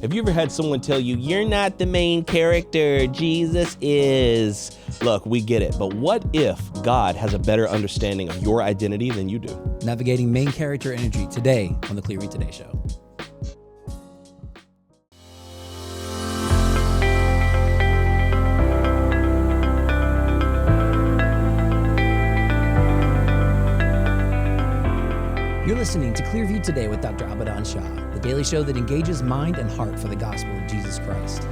Have you ever had someone tell you, you're not the main character, Jesus is? Look, we get it, but what if God has a better understanding of your identity than you do? Navigating main character energy today on the Clearview Today Show. You're listening to Clearview Today with Dr. Abidan Shah, the daily show that engages mind and heart for the gospel of Jesus Christ.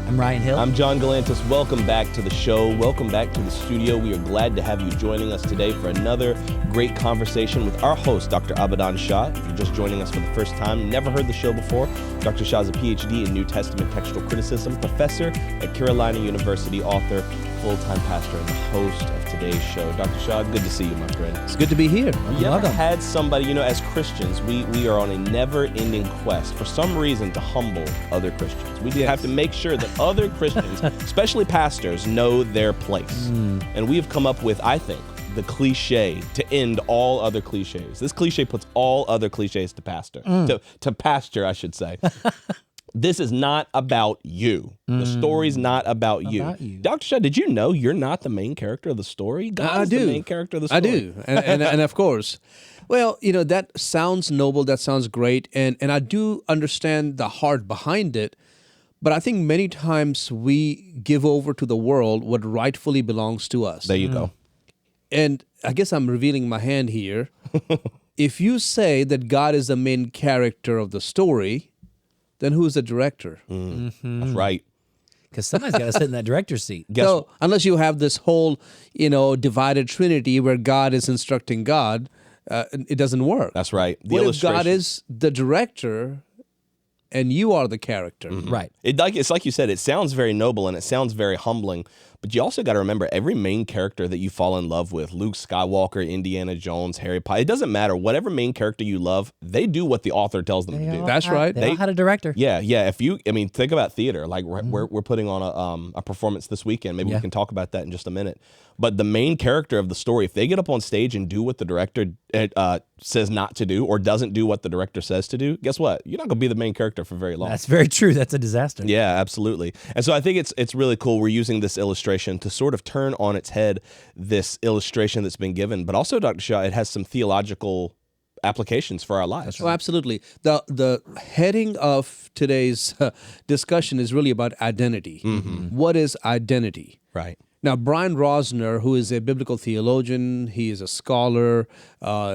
I'm Ryan Hill. I'm John Galantis. Welcome back to the show. Welcome back to the studio. We are glad to have you joining us today for another great conversation with our host, Dr. Abidan Shah. If you're just joining us for the first time, never heard the show before, Dr. Shah is a PhD in New Testament textual criticism, professor at Carolina University, author, full-time pastor, and the host of today's show. Dr. Shah, good to see you, my friend. It's good to be here. You ever had somebody, as Christians, we are on a never-ending quest, for some reason, to humble other Christians. We have to make sure that other Christians, especially pastors, know their place. And we have come up with, I think, the cliche to end all other cliches. This cliche puts all other cliches to pastor. To pasture, I should say. This is not about you. The story's not about you. Dr. Shah, did you know you're not the main character of the story? God is the main character of the story. I do. And of course. Well, that sounds noble. That sounds great. And I do understand the heart behind it. But I think many times we give over to the world what rightfully belongs to us. There you go. And I guess I'm revealing my hand here. If you say that God is the main character of the story, then who's the director? That's right. Because somebody's got to sit in that director's seat. So unless you have this whole, divided trinity where God is instructing God, it doesn't work. That's right. What if God is the director and you are the character? Right. It's like you said, it sounds very noble and it sounds very humbling, but you also got to remember every main character that you fall in love with, Luke Skywalker, Indiana Jones, Harry Potter, it doesn't matter. Whatever main character you love, they do what the author tells them to do. That's right. They all had a director. Yeah. Think about theater. Like we're putting on a performance this weekend. Maybe we can talk about that in just a minute. But the main character of the story, if they get up on stage and do what the director says not to do, or doesn't do what the director says to do, guess what? You're not going to be the main character for very long. That's very true. That's a disaster. Yeah, absolutely. And so I think it's really cool. We're using this illustration to sort of turn on its head this illustration that's been given. But also, Dr. Shah, it has some theological applications for our lives. Oh, absolutely. The heading of today's discussion is really about identity. What is identity? Right. Now, Brian Rosner, who is a biblical theologian, he is a scholar,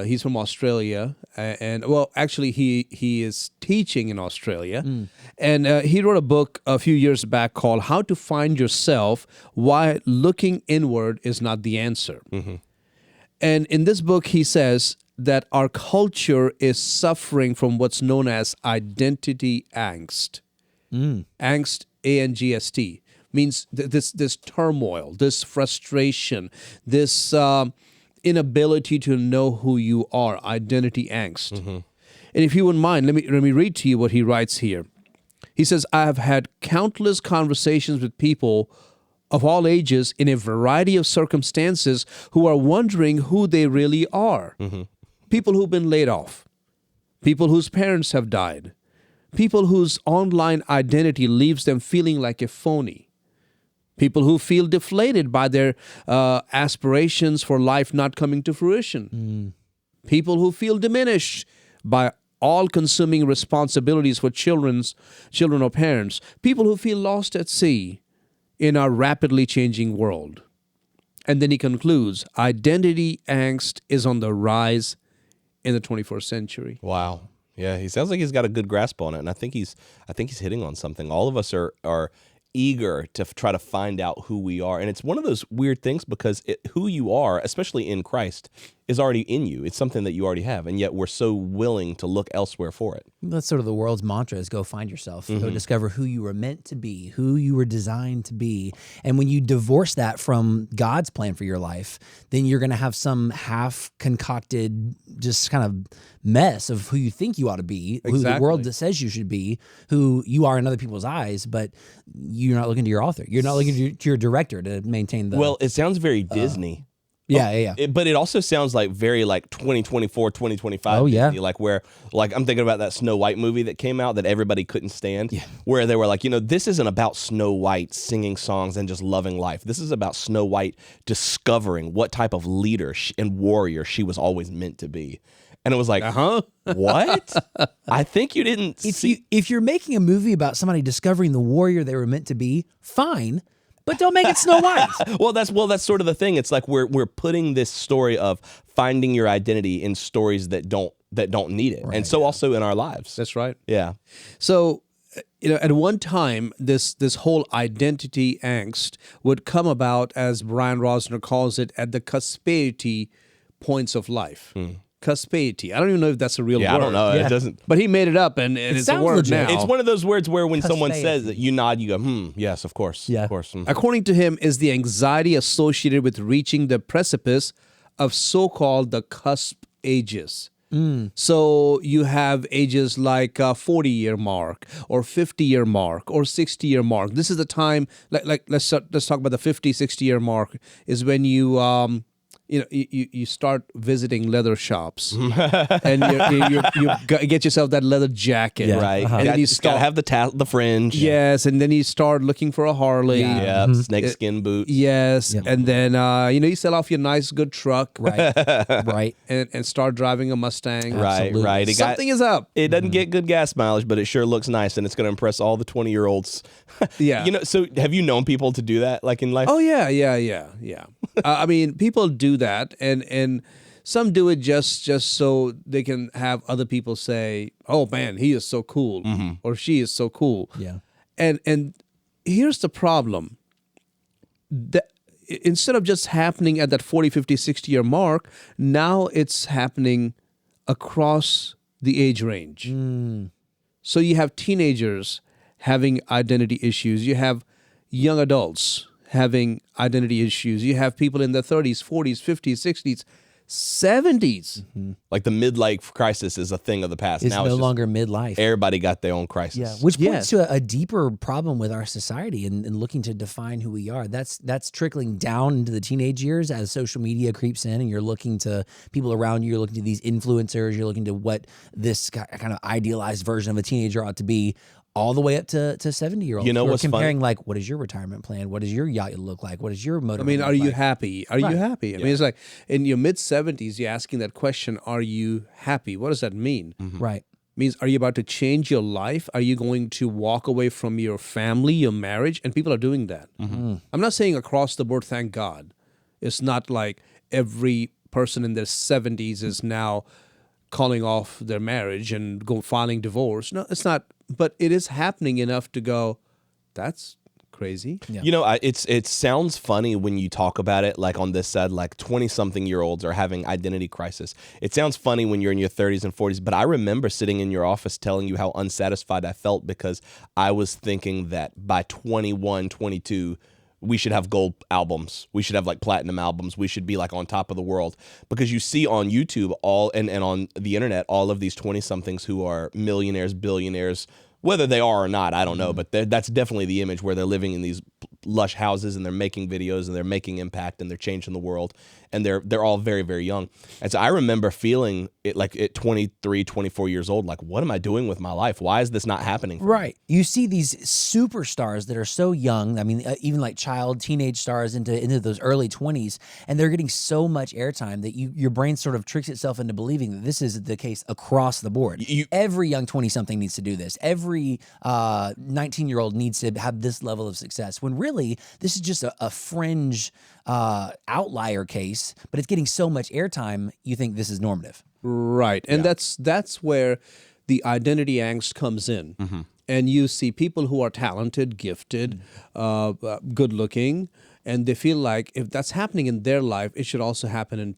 he's from Australia, and actually he is teaching in Australia, and he wrote a book a few years back called How to Find Yourself, Why Looking Inward is Not the Answer. And in this book, he says that our culture is suffering from what's known as identity angst. Angst, A-N-G-S-T. Means this turmoil, this frustration, this inability to know who you are, identity angst. And if you wouldn't mind, let me read to you what he writes here. He says, I have had countless conversations with people of all ages in a variety of circumstances who are wondering who they really are. People who've been laid off, people whose parents have died, people whose online identity leaves them feeling like a phony. People who feel deflated by their aspirations for life not coming to fruition. People who feel diminished by all-consuming responsibilities for children or parents. People who feel lost at sea in our rapidly changing world. And then he concludes, identity angst is on the rise in the 21st century. Wow. Yeah, he sounds like he's got a good grasp on it, and I think he's hitting on something. All of us are eager to try to find out who we are. And it's one of those weird things because who you are, especially in Christ, is already in you. It's something that you already have, and yet we're so willing to look elsewhere for it. That's sort of the world's mantra is go find yourself. Go discover who you were meant to be, who you were designed to be. And when you divorce that from God's plan for your life, then you're going to have some half-concocted just kind of mess of who you think you ought to be, who the world says you should be, who you are in other people's eyes, but you're not looking to your author. You're not looking to your director to maintain the... Well, it sounds very Disney. Yeah. But it also sounds like very like 2024, 2025. Oh, yeah. Disney, like where, like I'm thinking about that Snow White movie that came out that everybody couldn't stand. Yeah. Where they were like, this isn't about Snow White singing songs and just loving life. This is about Snow White discovering what type of leader and warrior she was always meant to be. And it was like, what? I think you didn't see. If you're making a movie about somebody discovering the warrior they were meant to be, fine. But don't make it Snow White. Well, that's sort of the thing. It's like we're putting this story of finding your identity in stories that don't need it, and so also in our lives. That's right. Yeah. So, at one time, this whole identity angst would come about, as Brian Rosner calls it, at the cuspity points of life. Cuspity. I don't even know if that's a real word. I don't know. Yeah. It doesn't. But he made it up, and it's a sounds word legit. now. It's one of those words where when someone Cuspity. says it, you nod, you go, yes, of course. Yeah. Of course. According to him, is the anxiety associated with reaching the precipice of so-called the cusp ages. So you have ages like 40-year mark or 50-year mark or 60-year mark. This is the time, like let's talk about the 50, 60-year mark is when you you start visiting leather shops and you get yourself that leather jacket, Yeah. Right. And then you It's gotta start, have the fringe. yes, and then you start looking for a Harley. Yeah. Snakeskin boots. Yes, and then you sell off your nice good truck, Right. and start driving a Mustang. Right. Absolutely. Right. Something is up. It doesn't get good gas mileage, but it sure looks nice, and it's going to impress all the 20-year-olds. Yeah. So have you known people to do that, like in life? Oh yeah. I mean, people do that, and some do it just so they can have other people say, "Oh man, he is so cool," or "She is so cool." Yeah. And here's the problem: that instead of just happening at that 40, 50, 60-year mark, now it's happening across the age range. So you have teenagers having identity issues. You have young adults having identity issues. You have people in their 30s, 40s, 50s, 60s, 70s. Like the midlife crisis is a thing of the past. It's Now no it's just longer midlife. everybody got their own crisis. Yeah, which points Yeah. to a deeper problem with our society and looking to define who we are. That's trickling down into the teenage years as social media creeps in, and you're looking to people around you. You're looking to these influencers. You're looking to what this kind of idealized version of a teenager ought to be. All the way up to 70-year-olds. You know who are what's funny? comparing like, what is your retirement plan? What does your yacht look like? What is your motor? I mean, are you happy? Are you Right. happy? I mean, it's like in your mid-70s, you're asking that question, are you happy? What does that mean? Right. Means, are you about to change your life? Are you going to walk away from your family, your marriage? And people are doing that. I'm not saying across the board, thank God. It's not like every person in their 70s is now calling off their marriage and filing divorce. No, it's not. But it is happening enough to go, that's crazy. Yeah. It sounds funny when you talk about it, like on this side, like 20-something-year-olds are having identity crisis. It sounds funny when you're in your 30s and 40s, but I remember sitting in your office telling you how unsatisfied I felt because I was thinking that by 21, 22, we should have gold albums. We should have like platinum albums. We should be like on top of the world, because you see on YouTube and on the internet, all of these 20-somethings who are millionaires, billionaires, whether they are or not, I don't know, but that's definitely the image where they're living in these lush houses and they're making videos and they're making impact and they're changing the world, and they're all very, very young. And so I remember feeling it like at 23, 24 years old, like, what am I doing with my life? Why is this not happening? Right. You see these superstars that are so young. I mean, even like teenage stars into those early 20s, and they're getting so much airtime that your brain sort of tricks itself into believing that this is the case across the board. Every young 20-something needs to do this. Every 19-year-old needs to have this level of success, when really this is just a fringe outlier case, but it's getting so much airtime, you think this is normative. Right. And that's where the identity angst comes in. And you see people who are talented, gifted, good looking, and they feel like if that's happening in their life, it should also happen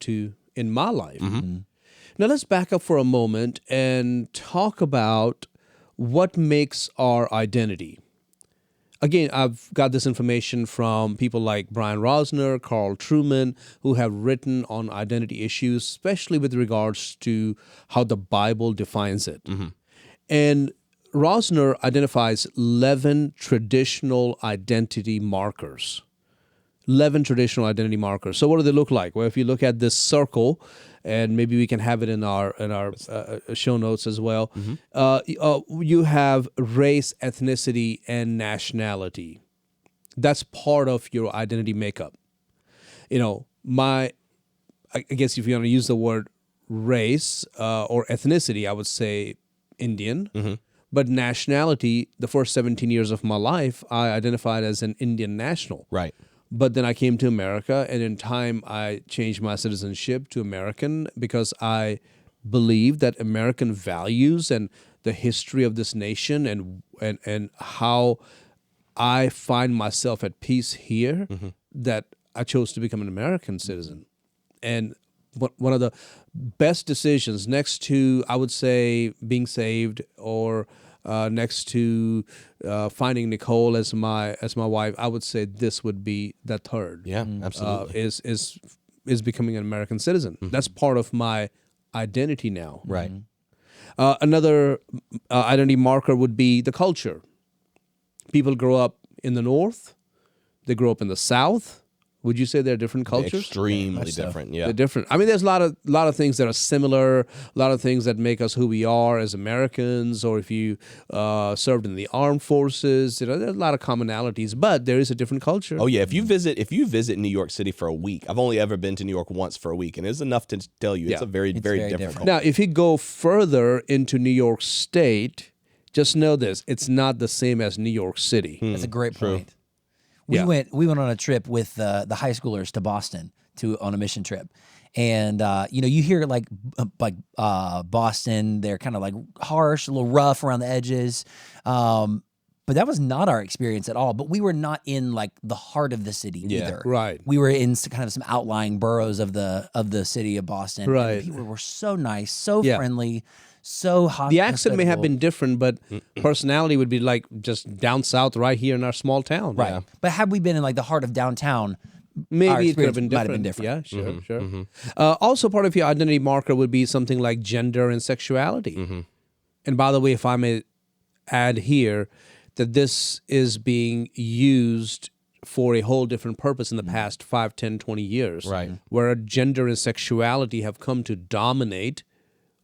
in my life. Now let's back up for a moment and talk about what makes our identity. Again, I've got this information from people like Brian Rosner, Carl Truman, who have written on identity issues, especially with regards to how the Bible defines it. And Rosner identifies 11 traditional identity markers. 11 traditional identity markers. So what do they look like? Well, if you look at this circle, and maybe we can have it in our show notes as well. You have race, ethnicity, and nationality. That's part of your identity makeup. You know, I guess if you want to use the word race or ethnicity, I would say Indian. But nationality, the first 17 years of my life, I identified as an Indian national. Right. But then I came to America, and in time I changed my citizenship to American because I believe that American values and the history of this nation and how I find myself at peace here, that I chose to become an American citizen. And one of the best decisions next to, I would say, being saved or next to finding Nicole as my wife, I would say this would be the third. Yeah, absolutely. Is becoming an American citizen. That's part of my identity now. Right. Another identity marker would be the culture. People grow up in the North. They grow up in the South. Would you say they're different cultures? Extremely different, yeah. They're different. I mean, there's a lot of things that are similar, a lot of things that make us who we are as Americans, or if you served in the armed forces, there's a lot of commonalities, but there is a different culture. Oh yeah, if you visit New York City for a week, I've only ever been to New York once for a week, and it's enough to tell you it's a very different. Now, if you go further into New York State, just know this: it's not the same as New York City. That's a great point. We went on a trip with the high schoolers to Boston on a mission trip, and you hear like Boston, they're kind of like harsh, a little rough around the edges, but that was not our experience at all. But we were not in like the heart of the city either. Right. We were in kind of some outlying boroughs of the city of Boston. Right. And people were so nice, so friendly. So hot. The accent may have been different, but personality would be like just down south right here in our small town. Right. Yeah. But had we been in like the heart of downtown, maybe it could have been might different. have been different. Yeah, sure. Also, part of your identity marker would be something like gender and sexuality. And by the way, if I may add here, that this is being used for a whole different purpose in the past 5, 10, 20 years. Right. Where gender and sexuality have come to dominate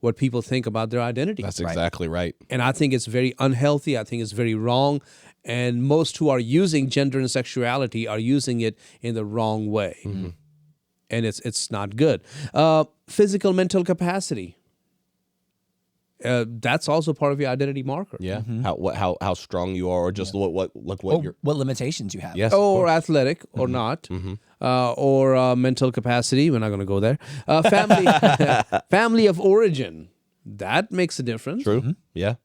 what people think about their identity. That's exactly right. And I think it's very unhealthy. I think it's very wrong. And most who are using gender and sexuality are using it in the wrong way. And it's not good. Physical, mental capacity. That's also part of your identity marker. Yeah. How strong you are, or just what limitations you have. Yes. Or athletic or not. Or mental capacity. We're not going to go there. Family of origin. That makes a difference. True. Yeah.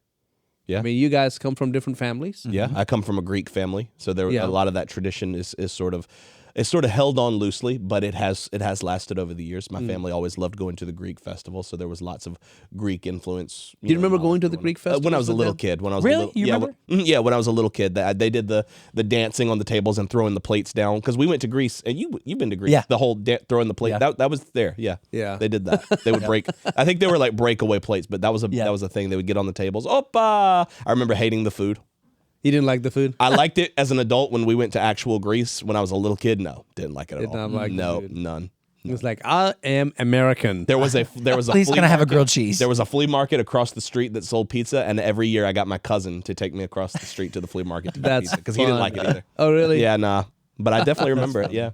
I mean, you guys come from different families. Yeah. I come from a Greek family, so there a lot of that tradition is sort of. It's sort of held on loosely, but it has lasted over the years. My family always loved going to the Greek festival, so there was lots of Greek influence. Do you remember going to the Greek festival? When I was a little kid. When I was really? a little, you remember? When I was a little kid, they did the dancing on the tables and throwing the plates down, because we went to Greece, and you've been to Greece. Yeah. The whole throwing the plate that was there. Yeah. They did that. They would break. I think they were like breakaway plates, but that was a thing. They would get on the tables. Oppa! I remember hating the food. You didn't like the food? I liked it as an adult when we went to actual Greece. When I was a little kid, no, didn't like it at all. Did not like the food. None. It was like, I am American. There was a Please, flea can I have a market. grilled cheese? There was a flea market across the street that sold pizza, and every year I got my cousin to take me across the street to the flea market to get pizza, because he didn't like it either. Oh, really? Yeah, nah. But I definitely remember it. Yeah.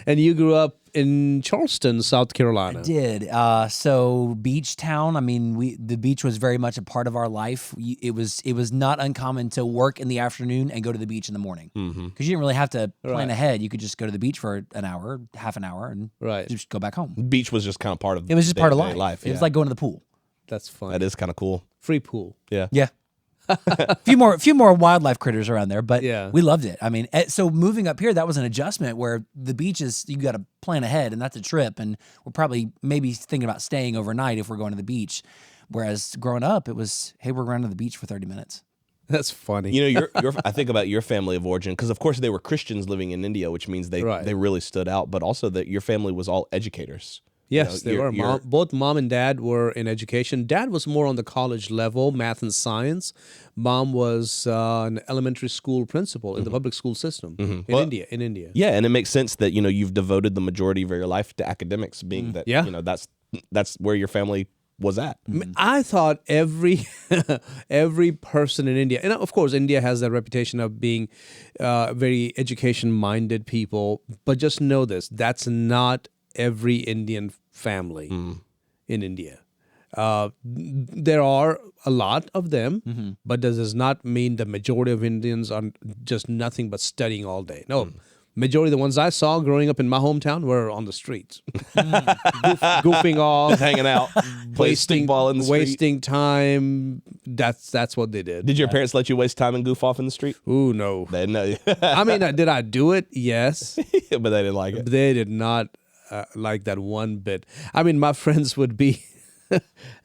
And you grew up in Charleston, South Carolina. I did. So beach town. I mean, the beach was very much a part of our life. It was not uncommon to work in the afternoon and go to the beach in the morning, because you didn't really have to plan ahead. You could just go to the beach for an hour, half an hour, and just go back home. Beach was just kind of part of. It was just part of life. It was like going to the pool. That's fun. That is kind of cool. Free pool. Yeah. Yeah. A few more wildlife critters around there, but Yeah. we loved it. I mean, so moving up here, that was an adjustment where the beaches, you got to plan ahead, and that's a trip, and we're probably maybe thinking about staying overnight if we're going to the beach. Whereas growing up, it was, hey, we're going to the beach for 30 minutes. That's funny. You know, I think about your family of origin, because of course they were Christians living in India, which means they really stood out. But also that your family was all educators. Yes, they were. Both mom and dad were in education. Dad was more on the college level, math and science. Mom was an elementary school principal in the public school system in India. Yeah, and it makes sense that you've devoted the majority of your life to academics, being that that's where your family was at. I thought every person in India, and of course India has that reputation of being very education-minded people, but just know this, that's not every Indian family in India. There are a lot of them, but that does not mean the majority of Indians are just nothing but studying all day. No. Majority of the ones I saw growing up in my hometown were on the streets, goofing off, hanging out, wasting ball in the street, wasting time. That's what they did. Did your parents let you waste time and goof off in the street? Ooh, no. They no. I mean, did I do it? Yes, but they didn't like it. They did not like that one bit. I mean, my friends would be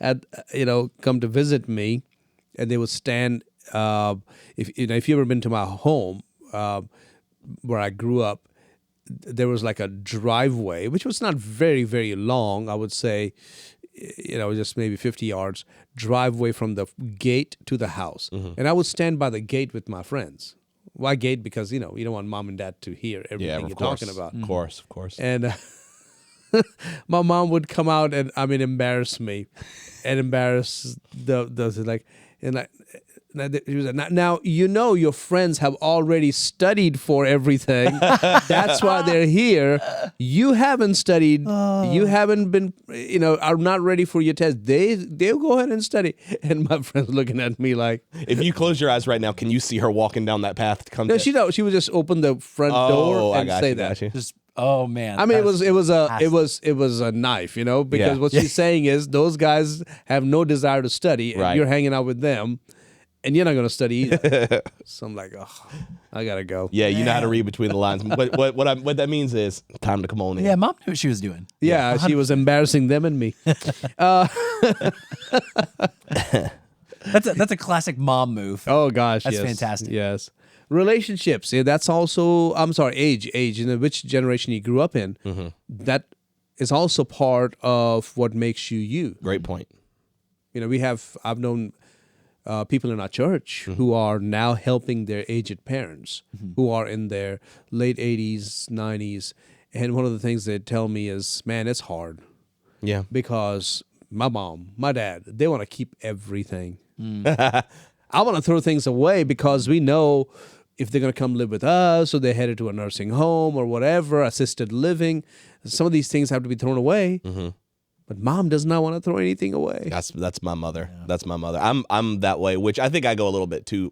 come to visit me, and they would stand. If you ever been to my home. Where I grew up, there was like a driveway, which was not very, very long. I would say, just maybe 50 yards driveway from the gate to the house. And I would stand by the gate with my friends. Why gate? Because, you don't want mom and dad to hear everything you're talking about. Of course. And my mom would come out and, embarrass me and embarrass she was like, now your friends have already studied for everything. That's why they're here. You haven't studied. You haven't been, are not ready for your test. They'll go ahead and study. And my friend's looking at me like, if you close your eyes right now, can you see her walking down that path to come? No, she would just open the front door and say that. Just oh man. I mean, it was a knife, because what she's saying is those guys have no desire to study, and you're hanging out with them. And you're not going to study either. So I'm like, I got to go. Yeah, you know how to read between the lines. What that means is time to come on in. Yeah, mom knew what she was doing. Yeah, she was embarrassing them and me. That's a classic mom move. Oh, gosh, that's yes. fantastic. Yes. Relationships. Yeah, that's also, age, which generation you grew up in. That is also part of what makes you you. Great point. I've known people in our church who are now helping their aged parents who are in their late 80s, 90s. And one of the things they tell me is, man, it's hard. Yeah. Because my mom, my dad, they want to keep everything. I want to throw things away because we know if they're going to come live with us or they're headed to a nursing home or whatever, assisted living, some of these things have to be thrown away. But mom does not want to throw anything away. That's my mother. Yeah. That's my mother. I'm that way, which I think I go a little bit too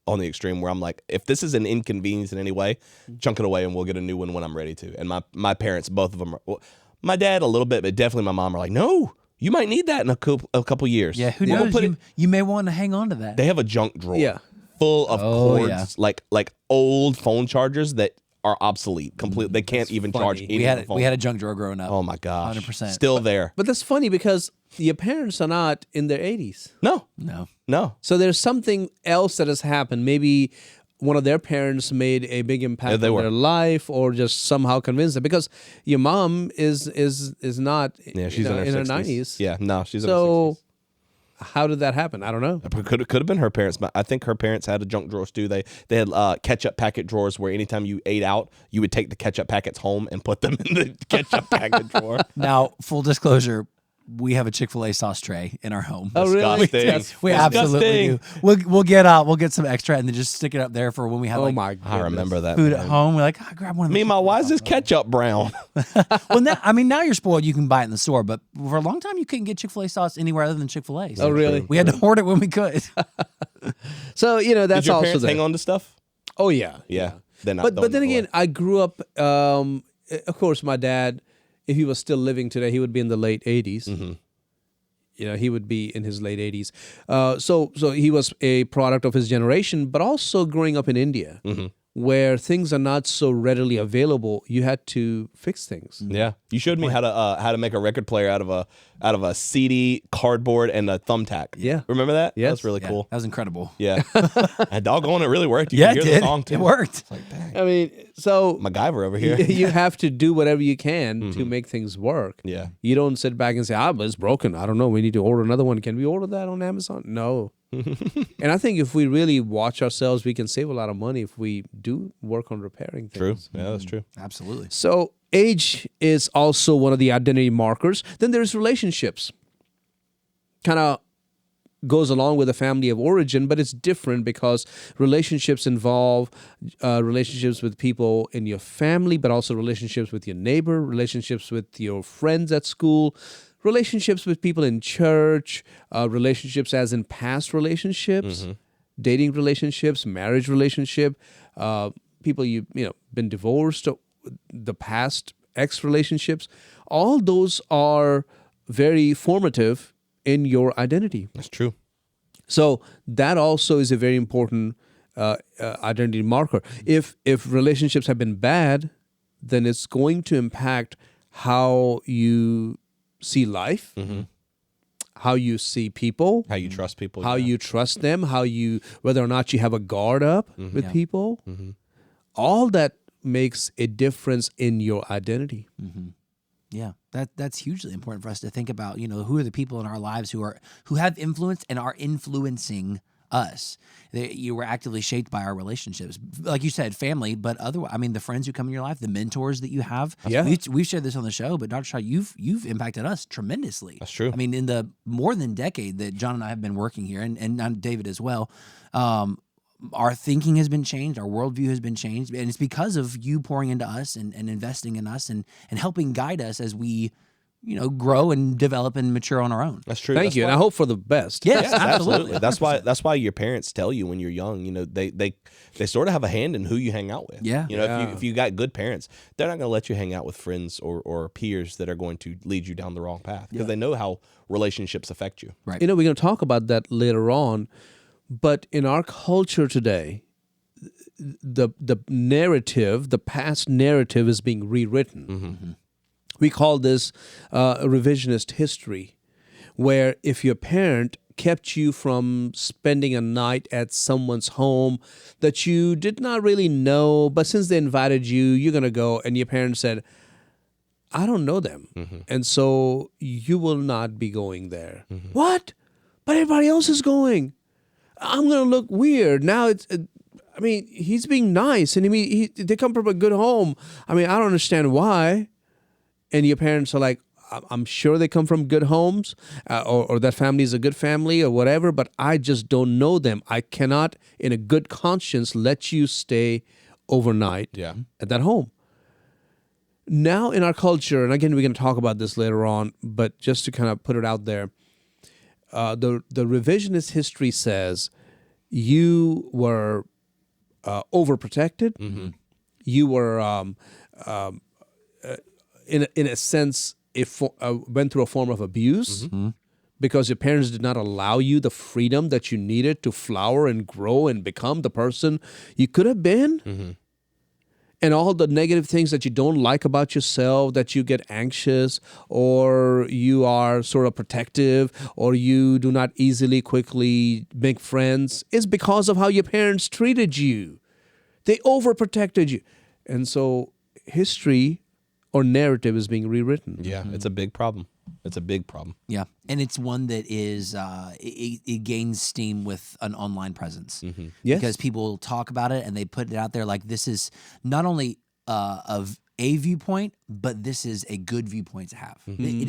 on the extreme, where I'm like, if this is an inconvenience in any way, chunk it away and we'll get a new one when I'm ready to. And my parents, both of them, my dad a little bit, but definitely my mom are like, no, you might need that in a couple years. Yeah, who knows? You may want to hang on to that. They have a junk drawer full of cords, like old phone chargers that are obsolete completely. They can't even charge any phone. We had a junk drawer growing up. Oh my gosh. 100%. Still there. But that's funny because your parents are not in their 80s. No. So there's something else that has happened. Maybe one of their parents made a big impact on their life, or just somehow convinced them. Because your mom is not she's in her 90s. Yeah, no, she's in her 60s. How did that happen? I don't know. Could have been her parents, but I think her parents had a junk drawers too. They had ketchup packet drawers where anytime you ate out, you would take the ketchup packets home and put them in the ketchup packet drawer. Now, full disclosure, we have a Chick-fil-A sauce tray in our home. Oh, really? We absolutely do. We'll get some extra and then just stick it up there for when we have I remember that food at home. We're like, grab one of them. Meanwhile, why is this ketchup brown? Well, now you're spoiled. You can buy it in the store, but for a long time you couldn't get Chick-fil-A sauce anywhere other than Chick-fil-A. So really? We had to hoard it when we could. So that's Did your also parents hang on to stuff? Oh yeah. They're not. But then again, I grew up. Of course, my dad, if he was still living today, he would be in the late 80s. He would be in his late 80s. So he was a product of his generation, but also growing up in India, where things are not so readily available, you had to fix things. Yeah, you showed me how to make a record player out of a CD, cardboard, and a thumbtack. Yeah. Remember that? Yes. That's really Yeah, cool. that was incredible. Yeah, and doggone, it really worked. You Yeah, could it hear did. the song too. It worked. It's like, dang, I mean, so MacGyver over here. you have to do whatever you can to make things work. Yeah. You don't sit back and say, but it's broken. I don't know. We need to order another one. Can we order that on Amazon? No. And I think if we really watch ourselves, we can save a lot of money if we do work on repairing True. things. Yeah, that's true. Absolutely. So age is also one of the identity markers. Then there's relationships. Kind of goes along with the family of origin, but it's different because relationships involve relationships with people in your family, but also relationships with your neighbor, relationships with your friends at school, relationships with people in church, relationships as in past relationships, dating relationships, marriage relationship, people you've been divorced, the past ex relationships. All those are very formative in your identity. That's true. So that also is a very important identity marker. If relationships have been bad, then it's going to impact how you see life, how you see people, How you trust people. how you trust them, whether or not you have a guard up with Yeah. people. All that makes a difference in your identity. Yeah, that's hugely important for us to think about. Who are the people in our lives who have influenced and are influencing us? You were actively shaped by our relationships, like you said, family, but otherwise, the friends who come in your life, the mentors that you have. Yeah. We've shared this on the show, but Dr. Shah, you've impacted us tremendously. That's true. In the more than decade that John and I have been working here, and David as well. Our thinking has been changed. Our worldview has been changed. And it's because of you pouring into us and investing in us and helping guide us as we, grow and develop and mature on our own. That's true. Thank That's you. why- And I hope for the best. Yes, Yes, absolutely. That's why your parents tell you when you're young, they sort of have a hand in who you hang out with. Yeah. If you got good parents, they're not going to let you hang out with friends or peers that are going to lead you down the wrong path because they know how relationships affect you. Right. We're going to talk about that later on. But in our culture today, the narrative, the past narrative is being rewritten. We call this revisionist history, where if your parent kept you from spending a night at someone's home that you did not really know, but since they invited you, you're going to go, and your parents said, I don't know them, and so you will not be going there. What? But everybody else is going. I'm going to look weird. Now he's being nice, and they come from a good home. I don't understand why. And your parents are like, I'm sure they come from good homes, or that family is a good family or whatever, but I just don't know them. I cannot, in a good conscience, let you stay overnight at that home. Now in our culture, and again, we're going to talk about this later on, but just to kind of put it out there, the revisionist history says you were overprotected. You were, in a sense, went through a form of abuse because your parents did not allow you the freedom that you needed to flower and grow and become the person you could have been. And all the negative things that you don't like about yourself, that you get anxious, or you are sort of protective, or you do not quickly make friends, is because of how your parents treated you. They overprotected you. And so history or narrative is being rewritten. Yeah, it's a big problem. It's a big problem. Yeah, and it's one that is it gains steam with an online presence. Yes. Because people talk about it and they put it out there like this is not only of a viewpoint, but this is a good viewpoint to have. It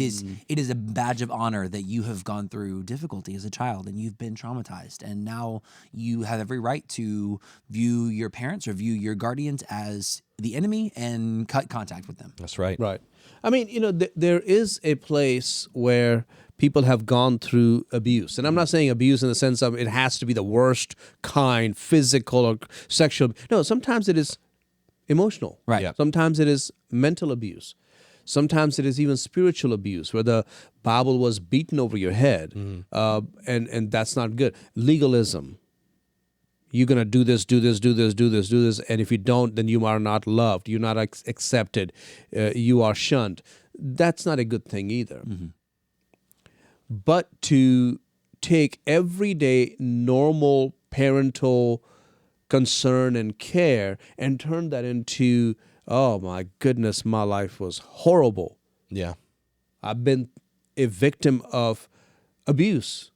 is a badge of honor that you have gone through difficulty as a child and you've been traumatized, and now you have every right to view your parents or view your guardians as the enemy and cut contact with them. That's right. Right. There is a place where people have gone through abuse. And I'm not saying abuse in the sense of it has to be the worst kind, physical or sexual. No, sometimes it is emotional. Right. Yeah. Sometimes it is mental abuse. Sometimes it is even spiritual abuse, where the Bible was beaten over your head, and that's not good. Legalism. You're going to do this, do this, do this, do this, do this. And if you don't, then you are not loved. You're not accepted. You are shunned. That's not a good thing either. But to take everyday normal parental concern and care and turn that into, oh my goodness, my life was horrible. Yeah. I've been a victim of abuse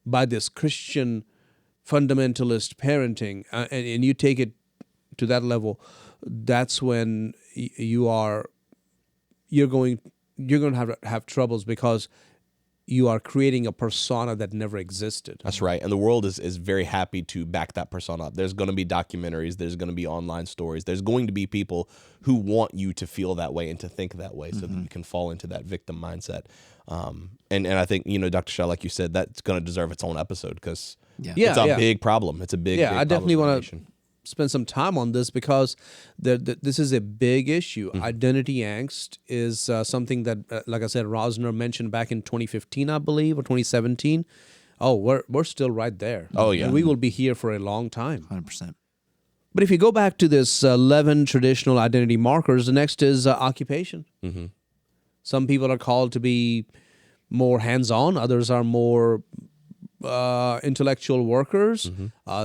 by this Christian fundamentalist parenting, and you take it to that level, that's when you're going to have troubles, because you are creating a persona that never existed. That's right. And the world is very happy to back that persona up. There's going to be documentaries. There's going to be online stories. There's going to be people who want you to feel that way and to think that way so that you can fall into that victim mindset. And I think, Dr. Shah, like you said, that's going to deserve its own episode, because it's a big problem. It's a big I definitely want to to spend some time on this, because this is a big issue. Identity angst is something that, like I said, Rosner mentioned back in 2015, I believe, or 2017. Oh, we're still right there. Oh, yeah. And we will be here for a long time. 100%. But if you go back to this 11 traditional identity markers, the next is occupation. Some people are called to be more hands-on. Others are more intellectual workers.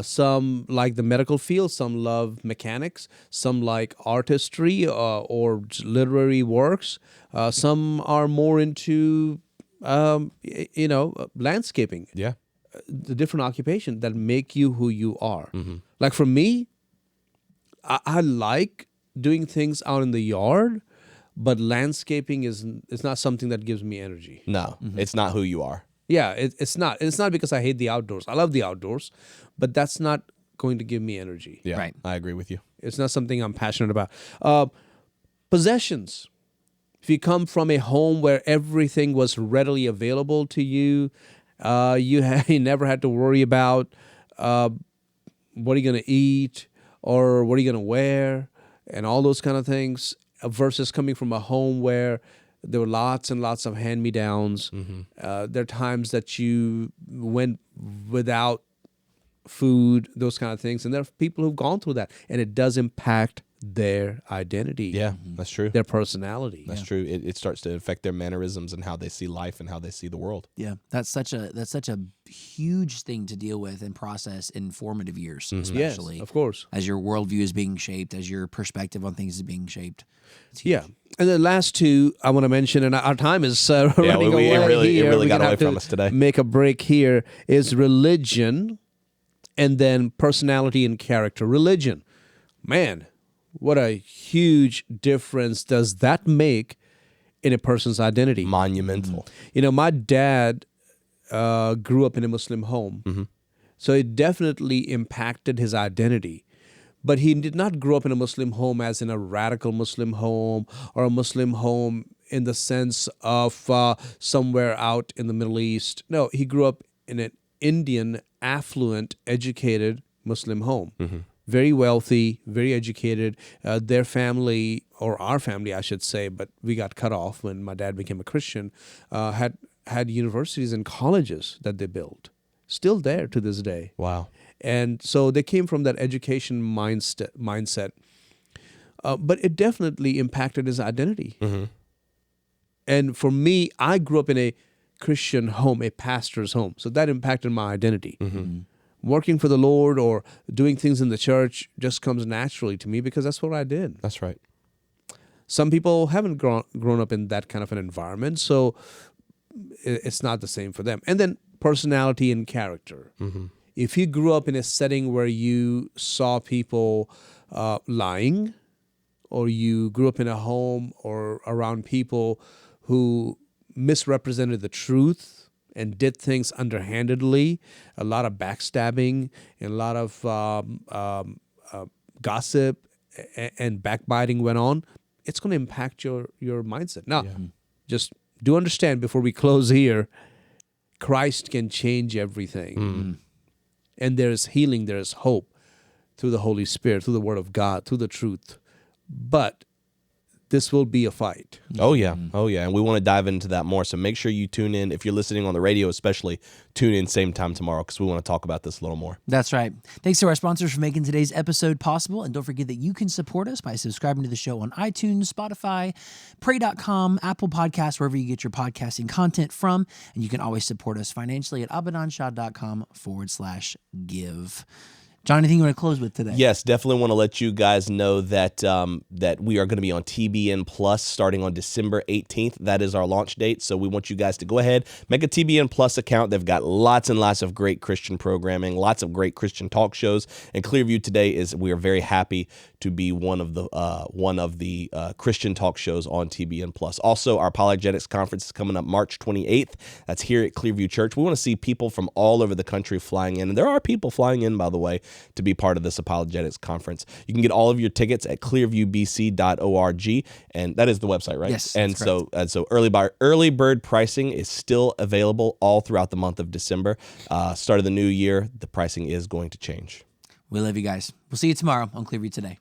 Some like the medical field. Some love mechanics. Some like artistry or literary works. Some are more into landscaping. Yeah. The different occupation that make you who you are. Like for me, I like doing things out in the yard, but landscaping is not something that gives me energy. No, it's not who you are. Yeah, it's not. It's not because I hate the outdoors. I love the outdoors, but that's not going to give me energy. Yeah, Right. I agree with you. It's not something I'm passionate about. Possessions. If you come from a home where everything was readily available to you, you never had to worry about what are you going to eat or what are you going to wear and all those kind of things, versus coming from a home where there were lots and lots of hand-me-downs. There are times that you went without food, those kind of things. And there are people who've gone through that, and it does impact their identity. Yeah, that's true. Their personality. That's true. It starts to affect their mannerisms and how they see life and how they see the world. Yeah, that's such a huge thing to deal with and process in formative years, especially. Yes, of course. As your worldview is being shaped, as your perspective on things is being shaped. Yeah. And the last two I want to mention, and our time is running away here. It really We're got gonna away have to from us today. Make a break here, is religion and then personality and character. Religion. Man, what a huge difference does that make in a person's identity. Monumental. My dad grew up in a Muslim home, so it definitely impacted his identity. But he did not grow up in a Muslim home as in a radical Muslim home or a Muslim home in the sense of somewhere out in the Middle East. No, he grew up in an Indian, affluent, educated Muslim home. Very wealthy, very educated. Their family, or our family, I should say, but we got cut off when my dad became a Christian, had universities and colleges that they built. Still there to this day. Wow. And so they came from that education mindset. But it definitely impacted his identity. And for me, I grew up in a Christian home, a pastor's home. So that impacted my identity. Working for the Lord or doing things in the church just comes naturally to me because that's what I did. That's right. Some people haven't grown up in that kind of an environment, so it's not the same for them. And then personality and character. If you grew up in a setting where you saw people lying, or you grew up in a home or around people who misrepresented the truth and did things underhandedly, a lot of backstabbing and a lot of gossip and backbiting went on, it's going to impact your mindset. Now, just do understand before we close here, Christ can change everything. And there's healing, there's hope through the Holy Spirit, through the Word of God, through the truth. But this will be a fight. Oh, yeah. Oh, yeah. And we want to dive into that more. So make sure you tune in. If you're listening on the radio, especially, tune in same time tomorrow because we want to talk about this a little more. That's right. Thanks to our sponsors for making today's episode possible. And don't forget that you can support us by subscribing to the show on iTunes, Spotify, Pray.com, Apple Podcasts, wherever you get your podcasting content from. And you can always support us financially at abidanshah.com/give. John, anything you want to close with today? Yes, definitely want to let you guys know that that we are going to be on TBN Plus starting on December 18th. That is our launch date. So we want you guys to go ahead, make a TBN Plus account. They've got lots and lots of great Christian programming, lots of great Christian talk shows. And Clearview today we are very happy to be one of the Christian talk shows on TBN Plus. Also, our Apologetics Conference is coming up March 28th. That's here at Clearview Church. We want to see people from all over the country flying in. And there are people flying in, by the way, to be part of this Apologetics Conference. You can get all of your tickets at clearviewbc.org, and that is the website, right? Yes. And so early bird pricing is still available all throughout the month of December. Start of the new year, the pricing is going to change. We love you guys. We'll see you tomorrow on Clearview Today.